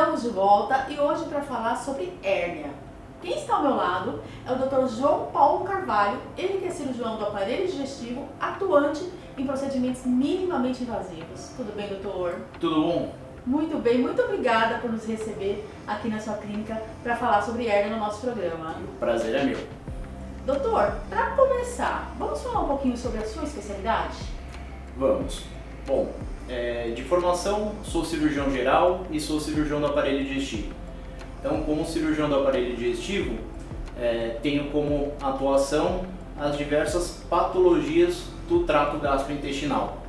Estamos de volta e hoje para falar sobre hérnia. Quem está ao meu lado é o Dr. João Paulo Carvalho, ele que é cirurgião do aparelho digestivo, atuante em procedimentos minimamente invasivos. Tudo bem, doutor? Tudo bom? Muito bem, muito obrigada por nos receber aqui na sua clínica para falar sobre hérnia no nosso programa. O prazer é meu. Doutor, para começar, vamos falar um pouquinho sobre a sua especialidade? Vamos. Bom, de formação sou cirurgião geral e sou cirurgião do aparelho digestivo. Então, como cirurgião do aparelho digestivo, tenho como atuação as diversas patologias do trato gastrointestinal,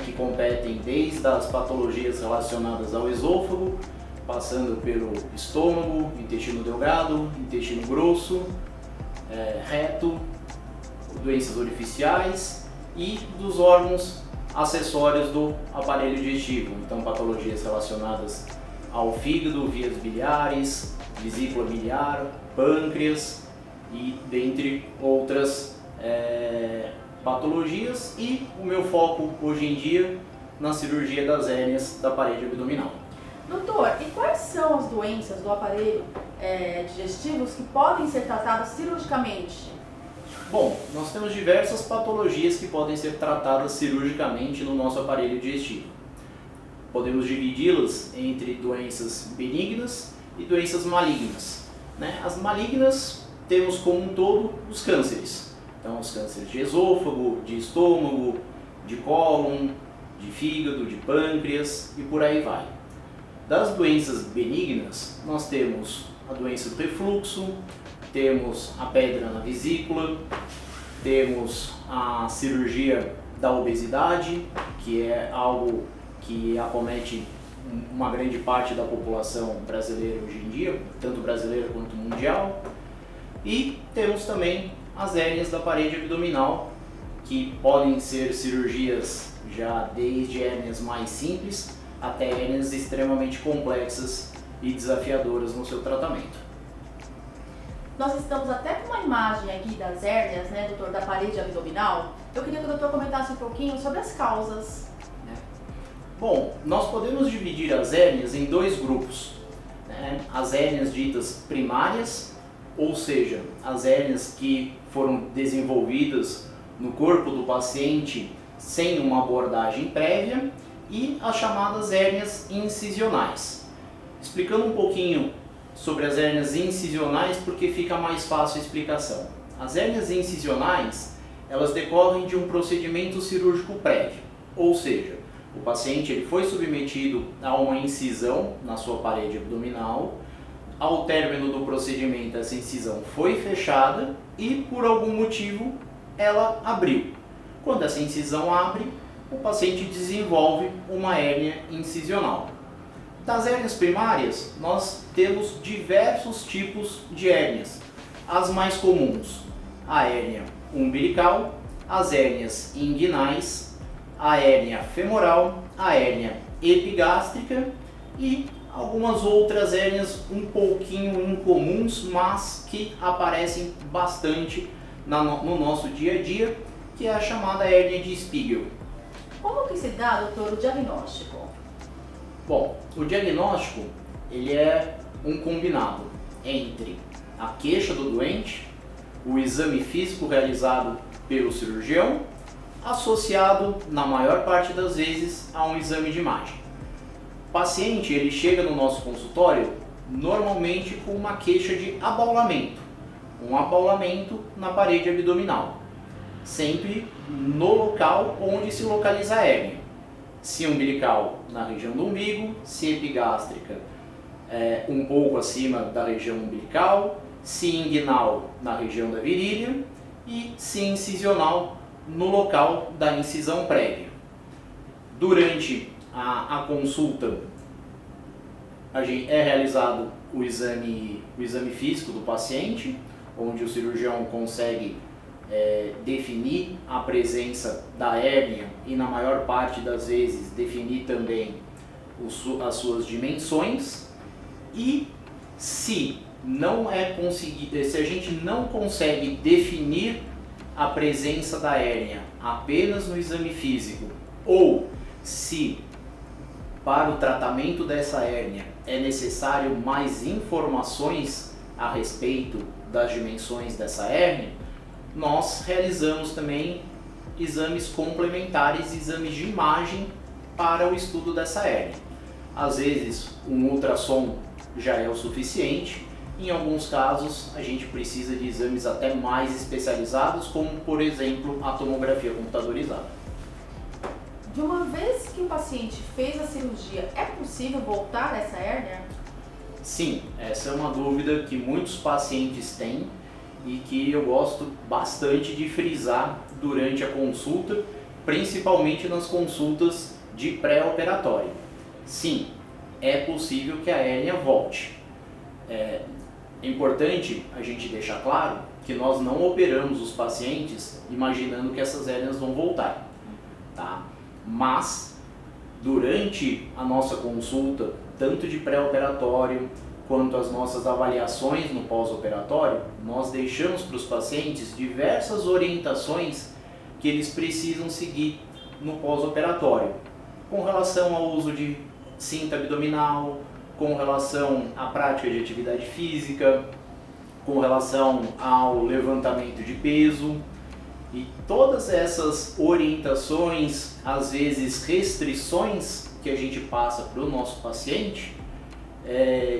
que competem desde as patologias relacionadas ao esôfago, passando pelo estômago, intestino delgado, intestino grosso, reto, doenças orificiais e dos órgãos acessórios do aparelho digestivo. Então, patologias relacionadas ao fígado, vias biliares, vesícula biliar, pâncreas e dentre outras patologias, e o meu foco hoje em dia na cirurgia das hérnias da parede abdominal. Doutor, e quais são as doenças do aparelho digestivos que podem ser tratadas cirurgicamente? Bom, nós temos diversas patologias que podem ser tratadas cirurgicamente no nosso aparelho digestivo. Podemos dividi-las entre doenças benignas e doenças malignas. As malignas temos como um todo os cânceres. Então, os cânceres de esôfago, de estômago, de cólon, de fígado, de pâncreas e por aí vai. Das doenças benignas, nós temos a doença do refluxo, temos a pedra na vesícula, temos a cirurgia da obesidade, que é algo que acomete uma grande parte da população brasileira hoje em dia, tanto brasileira quanto mundial. E temos também as hérnias da parede abdominal, que podem ser cirurgias já desde hérnias mais simples até hérnias extremamente complexas e desafiadoras no seu tratamento. Nós estamos até com uma imagem aqui das hérnias, doutor, da parede abdominal. Eu queria que o doutor comentasse um pouquinho sobre as causas. Bom, nós podemos dividir as hérnias em dois grupos. As hérnias ditas primárias, ou seja, as hérnias que foram desenvolvidas no corpo do paciente sem uma abordagem prévia, e as chamadas hérnias incisionais. Explicando um pouquinho sobre as hérnias incisionais, porque fica mais fácil a explicação. As hérnias incisionais, elas decorrem de um procedimento cirúrgico prévio, ou seja, o paciente ele foi submetido a uma incisão na sua parede abdominal. Ao término do procedimento, essa incisão foi fechada e, por algum motivo, ela abriu. Quando essa incisão abre, o paciente desenvolve uma hérnia incisional. Das hérnias primárias, nós temos diversos tipos de hérnias. As mais comuns, a hérnia umbilical, as hérnias inguinais, a hérnia femoral, a hérnia epigástrica e algumas outras hérnias um pouquinho incomuns, mas que aparecem bastante no nosso dia a dia, que é a chamada hérnia de Spiegel. Como que se dá, doutor, o diagnóstico? Bom, o diagnóstico ele é um combinado entre a queixa do doente, o exame físico realizado pelo cirurgião, associado, na maior parte das vezes, a um exame de imagem. O paciente ele chega no nosso consultório normalmente com uma queixa de abaulamento, um abaulamento na parede abdominal, sempre no local onde se localiza a hérnia. Se umbilical, na região do umbigo, se epigástrica, um pouco acima da região umbilical, se inguinal, na região da virilha, e se incisional, no local da incisão prévia. Durante a consulta, é realizado o exame físico do paciente, onde o cirurgião consegue definir a presença da hérnia e, na maior parte das vezes, definir também as suas dimensões. E se a gente não consegue definir a presença da hérnia apenas no exame físico, ou se para o tratamento dessa hérnia é necessário mais informações a respeito das dimensões dessa hérnia, nós realizamos também exames complementares, exames de imagem para o estudo dessa hérnia. Às vezes um ultrassom já é o suficiente, em alguns casos a gente precisa de exames até mais especializados, como por exemplo a tomografia computadorizada. De uma vez que o paciente fez a cirurgia, é possível voltar essa hérnia? Sim, essa é uma dúvida que muitos pacientes têm e que eu gosto bastante de frisar durante a consulta, principalmente nas consultas de pré-operatório. Sim, é possível que a hérnia volte. É importante a gente deixar claro que nós não operamos os pacientes imaginando que essas hérnias vão voltar, tá? Mas, durante a nossa consulta, tanto de pré-operatório quanto as nossas avaliações no pós-operatório, nós deixamos para os pacientes diversas orientações que eles precisam seguir no pós-operatório, com relação ao uso de cinta abdominal, com relação à prática de atividade física, com relação ao levantamento de peso. E todas essas orientações, às vezes restrições que a gente passa para o nosso paciente,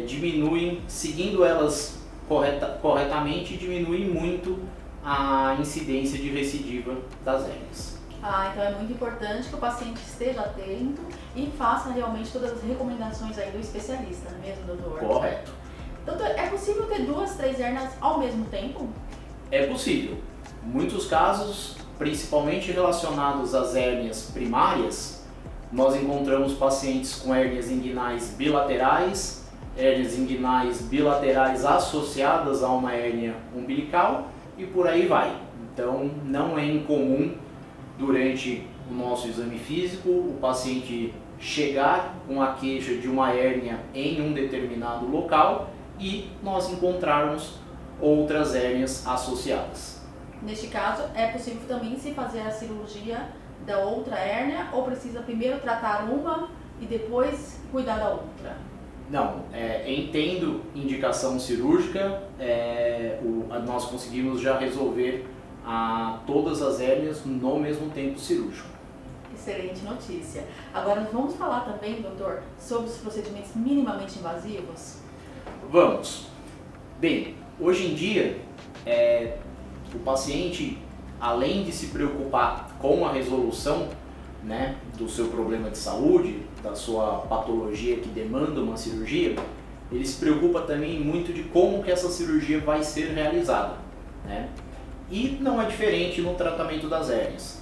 diminuem, seguindo elas corretamente, diminuem muito a incidência de recidiva das hérnias. Então é muito importante que o paciente esteja atento e faça realmente todas as recomendações aí do especialista, não é mesmo, doutor? Correto. Doutor, é possível ter 2, 3 hérnias ao mesmo tempo? É possível. Muitos casos, principalmente relacionados às hérnias primárias, nós encontramos pacientes com hérnias inguinais bilaterais, hérnias inguinais bilaterais associadas a uma hérnia umbilical e por aí vai. Então não é incomum, durante o nosso exame físico, o paciente chegar com a queixa de uma hérnia em um determinado local e nós encontrarmos outras hérnias associadas. Neste caso, é possível também se fazer a cirurgia da outra hérnia ou precisa primeiro tratar uma e depois cuidar da outra? Não, entendo indicação cirúrgica, nós conseguimos já resolver todas as hérnias no mesmo tempo cirúrgico. Excelente notícia. Agora vamos falar também, doutor, sobre os procedimentos minimamente invasivos? Vamos. Bem, hoje em dia, o paciente, além de se preocupar com a resolução, né, do seu problema de saúde, da sua patologia que demanda uma cirurgia, ele se preocupa também muito de como que essa cirurgia vai ser realizada, né? E não é diferente no tratamento das hérnias.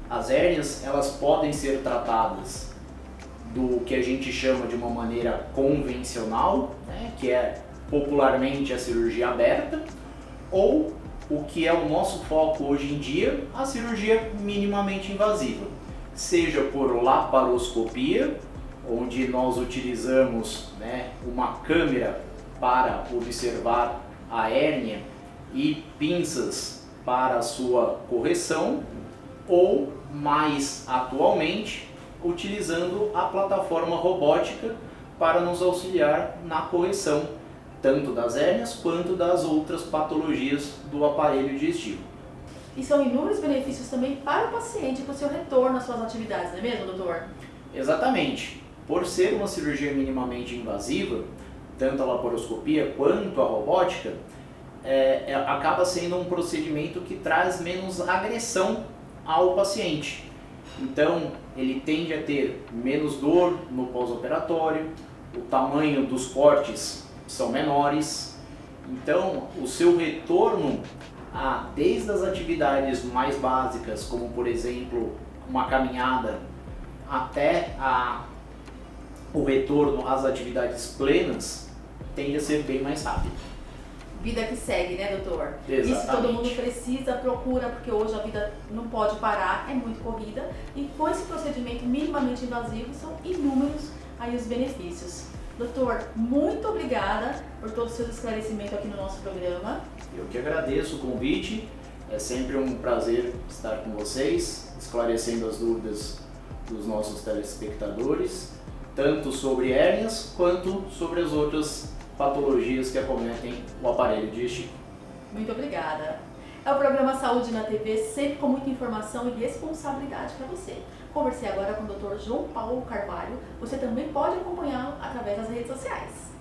As hérnias, elas podem ser tratadas do que a gente chama de uma maneira convencional, né, que é popularmente a cirurgia aberta, ou o que é o nosso foco hoje em dia, a cirurgia minimamente invasiva, seja por laparoscopia, onde nós utilizamos, né, uma câmera para observar a hérnia e pinças para a sua correção, ou mais atualmente utilizando a plataforma robótica para nos auxiliar na correção tanto das hérnias quanto das outras patologias do aparelho digestivo. E são inúmeros benefícios também para o paciente, para o seu retorno às suas atividades, não é mesmo, doutor? Exatamente. Por ser uma cirurgia minimamente invasiva, tanto a laparoscopia quanto a robótica, acaba sendo um procedimento que traz menos agressão ao paciente. Então, ele tende a ter menos dor no pós-operatório, o tamanho dos cortes são menores, então o seu retorno desde as atividades mais básicas, como por exemplo uma caminhada, até o retorno às atividades plenas, tende a ser bem mais rápido. Vida que segue, né, doutor? Exatamente. Isso todo mundo precisa, procura, porque hoje a vida não pode parar, é muito corrida, e com esse procedimento minimamente invasivo são inúmeros aí os benefícios. Doutor, muito obrigada por todos os seus esclarecimentos aqui no nosso programa. Eu que agradeço o convite, é sempre um prazer estar com vocês, esclarecendo as dúvidas dos nossos telespectadores, tanto sobre hérnias quanto sobre as outras patologias que acometem o aparelho digestivo. Muito obrigada. É o programa Saúde na TV, sempre com muita informação e responsabilidade para você. Conversei agora com o Dr. João Paulo Carvalho. Você também pode acompanhá-lo através das redes sociais.